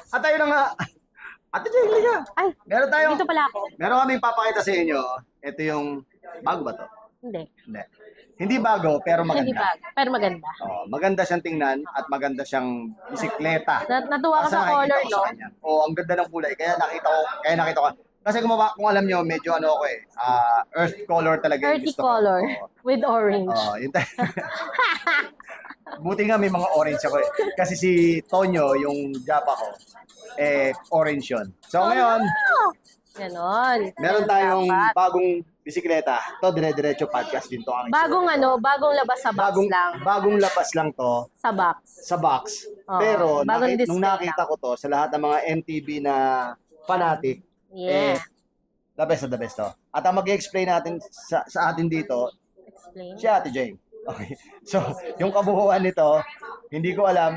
At tayo na nga. Ate Jeng, liga. Ay, dito pala ako. Meron kaming papakita sa inyo. Ito yung, bago ba to? Hindi. Hindi. Hindi bago, pero maganda. Hindi ba? Pero maganda. Oh, maganda siyang tingnan at maganda siyang bisikleta. Natuwa ka sa nakikita color, ko no? sa kanya. Oo, ang ganda ng kulay. Kaya nakita ko. Kasi kung alam nyo, medyo ano ako eh, earth color talaga yung Earthy gusto ko. color Oo. with orange. Yun Buti nga may mga orange ako eh. Kasi si Tonyo, yung Japa ko, orange yun. So ngayon, Ganon. meron Yan tayong dapat. bagong bisikleta. To dire-diretso podcast din to. Bagong bagong labas sa box lang. Bagong labas lang to Sa box. sa box. Oo, Pero bagong nung display nakita ko to sa lahat ng mga MTV na fanatic, Yeah. the best to. At ang mag-explain natin sa atin dito, Explain. si Ate Jane. Okay. So, yung kabuuan nito, hindi ko alam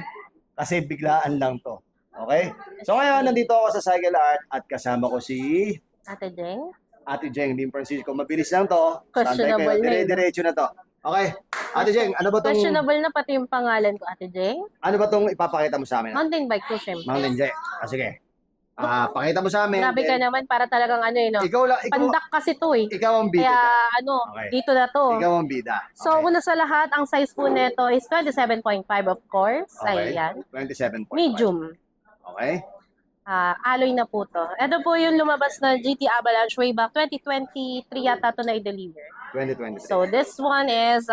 kasi biglaan lang to. Okay? So ngayon, nandito ako sa Cycle Art at kasama ko si Ate Deng? Ate Jeng Lim Francisco. Mabilis lang to. Questionable Standby kayo. na yun. Dire-diretso na to. Okay. Ate Jeng, ano ba tong Questionable na pati yung pangalan ko, Ate Deng. ipapakita mo sa amin? Mountain bike ko, syempre. Mountain Jeng. Sige. Pakita mo sa amin. Grabe ka Then, naman, para talagang no? Ikaw Pandak kasi to eh. ikaw ang bida. Kaya Okay. dito na to. Ikaw ang bida. So, una sa lahat, ang size po nito is 27.5 of course. Okay. Ayan. 27.5. Medium. Okay. Alloy na po to. Ito po yung lumabas na GT Avalanche way back 2023 yata to na i-deliver. 2023. So, this one is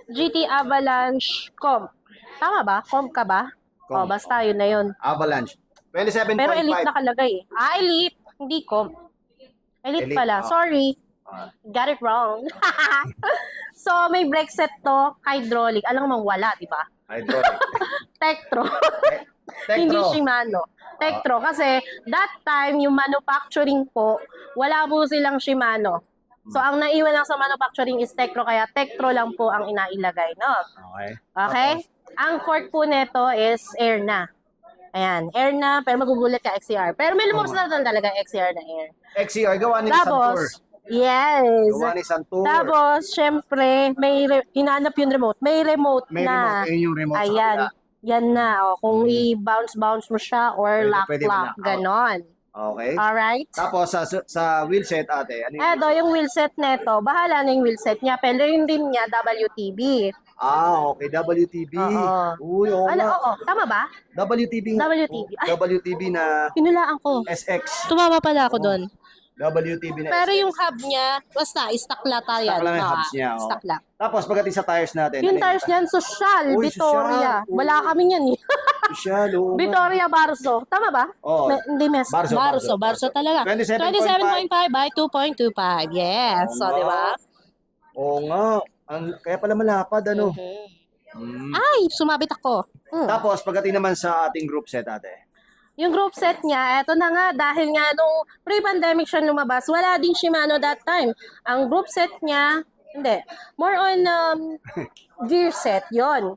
GT Avalanche Comp. Tama ba? Comp ka ba? Comp. Basta yun na yun. Avalanche. 27.5. Pero elite nakalagay eh. Elite. Hindi Comp. Elite Elite, pala. Sorry. Got it wrong. So, may brake set to. Hydraulic. Alam mo, wala, di ba? Hydraulic. Tektro. Hindi Tektro. Shimano. Tektro. Kasi that time, yung manufacturing po, wala po silang Shimano. So, ang naiwan lang sa manufacturing is Tektro. Kaya Tektro lang po ang inailagay. No? Okay. Okay? Ang fork po nito is air na. Ayan. Air na, pero magugulat ka XCR. Pero may lumabas na talaga XCR na air. XCR, gawa ni Santur. Tapos, yes. Gawa ni Santur. Tapos, syempre, may hinanap yung remote. May remote May na. remote. Ayun yung remote sa Ayan. kabila. Yan na. Kung i-bounce mo siya or Pwede lock-lock. ma-lock out. Ganon. Okay. Alright? Tapos sa wheelset ate, ano yung Eto, yung wheelset neto. Bahala na yung wheelset niya. Pero yung rim niya, WTB. okay, WTB. Oo. Uy, oo nga. Oo. Tama ba? WTB. nga. WTB. Ay. WTB na Hinulaan ko. SX. Tumama pala ako doon. WTB na Pero SX. yung hub niya, basta, stock lata yan. Stock lang yung hubs niya. Oh. Stock lang. Tapos pagdating sa tires natin. Yung ano tires niyan, Social, Uy, Vittoria. Social. Wala kami yan eh. Social, oo nga. Vittoria Barso. Tama ba? Oo. Hindi mes. Barso. Barso talaga. 27.5 27.5 by 2.25. Yes. So, Oo di ba? Oo nga. Kaya pala malapad, ano. Ay, sumabit ako. Tapos pagdating naman sa ating group set ate. Yung group set niya, eto na nga, dahil nga nung pre-pandemic siya lumabas, wala ding Shimano that time. Ang group set niya, hindi, more on gear set, yon.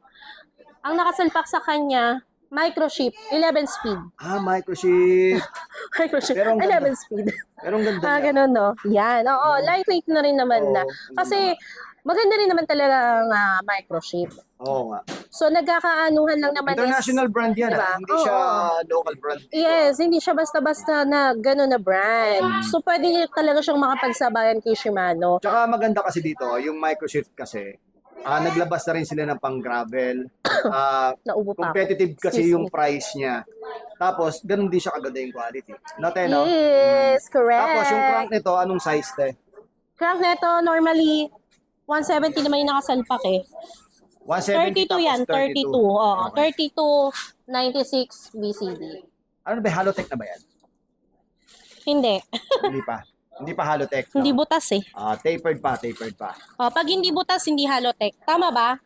Ang nakasalpak sa kanya, microchip, 11 speed. Microchip. Microchip, Pero ang ganda. 11 speed. Pero ang ganda niya. Ganun, no? Yan, oo, lightweight na rin naman na. Oo, Kasi, maganda rin naman talaga ang microchip. Oo nga. So, nagkakaanuhan lang naman International brand yan, diba? Hindi siya local brand. Yes, hindi siya basta-basta na gano'n na brand. So, pwede talaga siyang makapagsabayan kay Shimano. Tsaka maganda kasi dito, yung microshift kasi, naglabas na rin sila ng pang-gravel. Naubo pa ako. Competitive kasi Excuse yung me. price niya. Tapos, ganun din siya kaganda yung quality. Note, no? Yes, correct. Tapos, yung crank nito, anong size, te? Crank neto, normally, 170 naman yung nakasalpak eh. 170 32 yan, 32. Oo, Okay. 32, 96 BCD. Ano ba, Halotech na ba yan? Hindi. Hindi pa. Hindi pa Halotech. No? Hindi butas eh. Tapered pa. Pag hindi butas, hindi Halotech. Tama ba?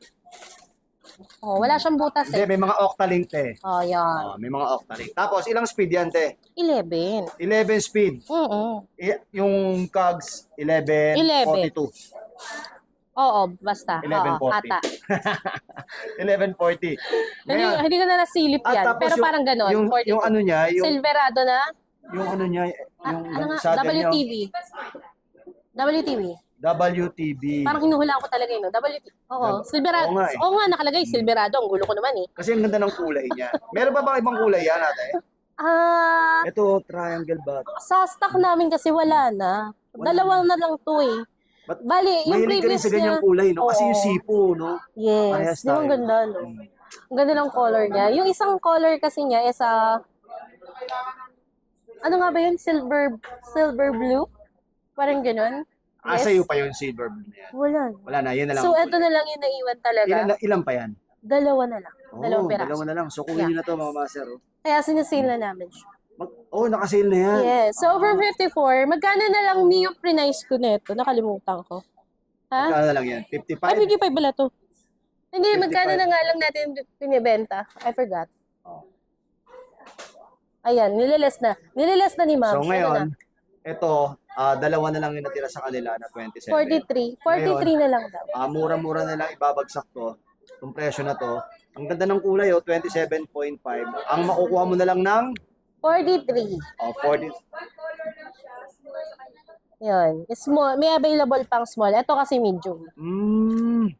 Wala siyang butas Hindi, eh. may mga Octalink, te. Yan. May mga Octalink. Tapos, ilang speed yan, te? 11. 11 speed. Yung cogs, 11, 11. 42. Oo, basta. 1140. Ata. 1140. Hindi ko na nasilip yan. tapos Pero parang ganon. yung ano niya, Silverado na. yung ano niya, yung Ano nga? saddle niya. WTV. WTV. WTB. Parang hinuhula ko talaga yun. Oo, Silverado. Oo nga eh. Oo nga, nakalagay Silverado. Ang gulo ko naman eh. Kasi ang ganda ng kulay niya. Meron pa bang ibang kulay yan, ate? Ito, triangle ba? Sa stock namin kasi wala na. Dalawa na lang to eh. But Bali, yung mahilig ka rin previous sa ganyang niya. kulay, no? Kasi Oo. yung sipo, no? Parehas Yes, di ba ang tayo. ganda, no? Ang ganda ng color niya. Yung isang color kasi niya is ano nga ba yun? Silver blue? Parang ganun. Yes. Sa'yo pa yun, silver blue na yan. Wala. Wala na, yun na lang. So, ang eto kulay. na lang yung naiwan talaga. Ilan pa yan? Dalawa na lang. Dalawang piraso. Dalawa na lang. So, kunin nyo na to, mga master. Oh. Kaya sinisale na namin siya. Nakasale na yan. Yes. So, over 54, magkano na lang yung pre-nice ko nito? Nakalimutan ko. Ha? Magkano na lang yan? Ay, 55? 55 pala to. Hindi, 55. magkano na nga lang natin binibenta? I forgot. Oh. Ayan, nililes na. Nililes na ni ma'am. So, Ano ngayon, na? ito, dalawa na lang yung natira sa kanila na 27. 43. 43 na lang daw. Mura-mura na lang ibabagsak to. Itong presyo na to. Ang ganda ng kulay, 27.5. Ang makukuha mo na lang ng 43. 40. Yun. Small. May available pang small. Ito kasi medium.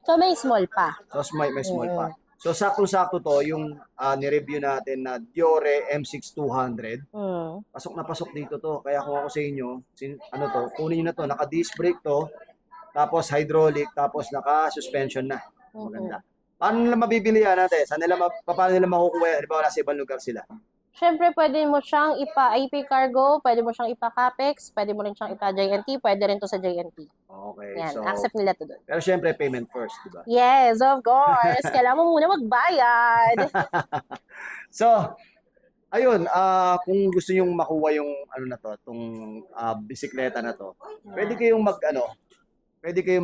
So, may small pa. So, may small pa. So, sakto-sakto to, yung ni-review natin na Diore M6200. Pasok na pasok dito to. Kaya kung ako sa inyo, kunin nyo na to. Naka-disc brake to, tapos hydraulic, tapos naka-suspension na. Maganda. Paano nila mabibili yan natin? Paano nila makukuha yan? Di ba wala sa ibang lugar sila? Siyempre, pwede mo siyang ipa-IP Cargo, pwede mo siyang ipa-Capex, pwede mo rin siyang ipa-JNT, pwede rin to sa JNT. Okay. Yan, So, accept nila to doon. pero syempre, payment first, di ba? Yes, of course. Kailangan mo muna magbayad. So, ayun, kung gusto nyong makuha yung itong bisikleta na to, pwede kayong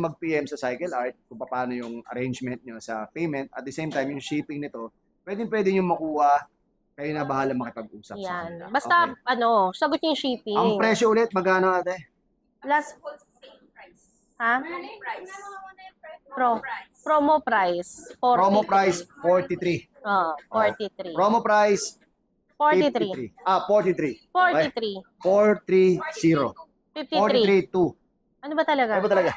mag-PM sa Cycle Art kung paano yung arrangement nyo sa payment. At the same time, yung shipping nito, pwede nyo makuha, kayo na bahala makipag-usap sa Yan. kanila. Basta, Okay. sagot yung shipping. Ang presyo ulit, magkano ate? Last, ha? Promo price. 43. Promo price, 43. 43. Promo price, 43. 43. 43. 430. 53. 432. Ano ba talaga? Ano ba talaga?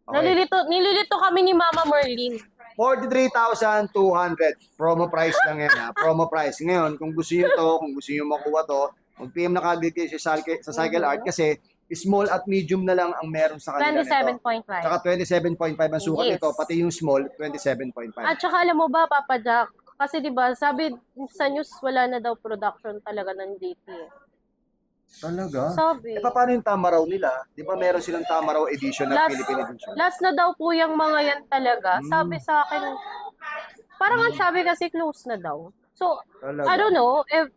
Okay. Nililito kami ni Mama Merlin. 43,200. Promo price lang yan, ha? Promo price. Ngayon, kung gusto nyo to, kung gusto nyo makuha to, mag-PM na kagad kayo sa Cycle Art kasi small at medium na lang ang meron sa kanila nito. 27.5. Tsaka 27.5 ang sukat Yes. nito, pati yung small, 27.5. At saka alam mo ba, Papa Jack, kasi di ba sabi sa news wala na daw production talaga ng GT. Talaga? Sabi. Paano yung tama raw nila? Di ba meron silang tama raw edition na Philippine edition? Last na daw po yung mga yan talaga. Sabi sa akin, parang ang sabi kasi close na daw. So, Talaga? I don't know if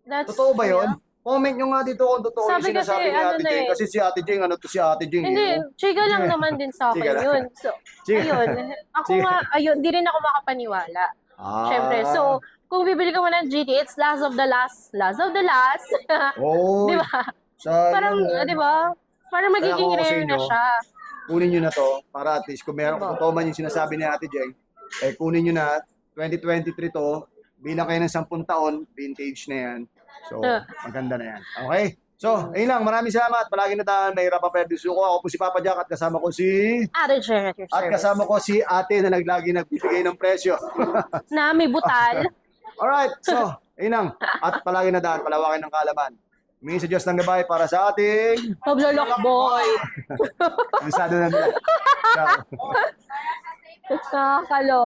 that's... Totoo ba yun? Comment nyo nga dito kung totoo Sabi yung sinasabi kasi, ni Ate Jing. eh. Kasi si Ate Jing, si Ate Jing. Hindi, chiga lang Chiga. naman din sa akin Chiga lang. yun. So, Chiga. ayun. Ako Chiga. nga, ayun, di rin ako makapaniwala. Siyempre. So, kung bibili ka mo ng GT, it's last of the last. Last of the last. Oh, Di ba? Sayang. Parang, di ba? Parang magiging Kaya ako sa rare na inyo, siya. kunin nyo na to para at least kung meron Diba? totoo man yung sinasabi ni Ate Jeng, kunin nyo na 2023 to, bilang kayo ng 10 taon, vintage na yan. So, maganda na yan. Okay? So, ayun lang, maraming salamat. Palagi na tayo, mahirap pa perdiso ko. Ako po si Papa Jack at kasama ko si... Ate Jen at your At service. kasama ko si Ate na naglagi nagbibigay ng presyo. Na may butal. Alright, so, ayun lang. At palagi na daan, palawakin ng kalaman. Humingi sa Diyos ng gabay para sa ating... Maglolokboy. Bisado na nila. Ciao. Nakakalo.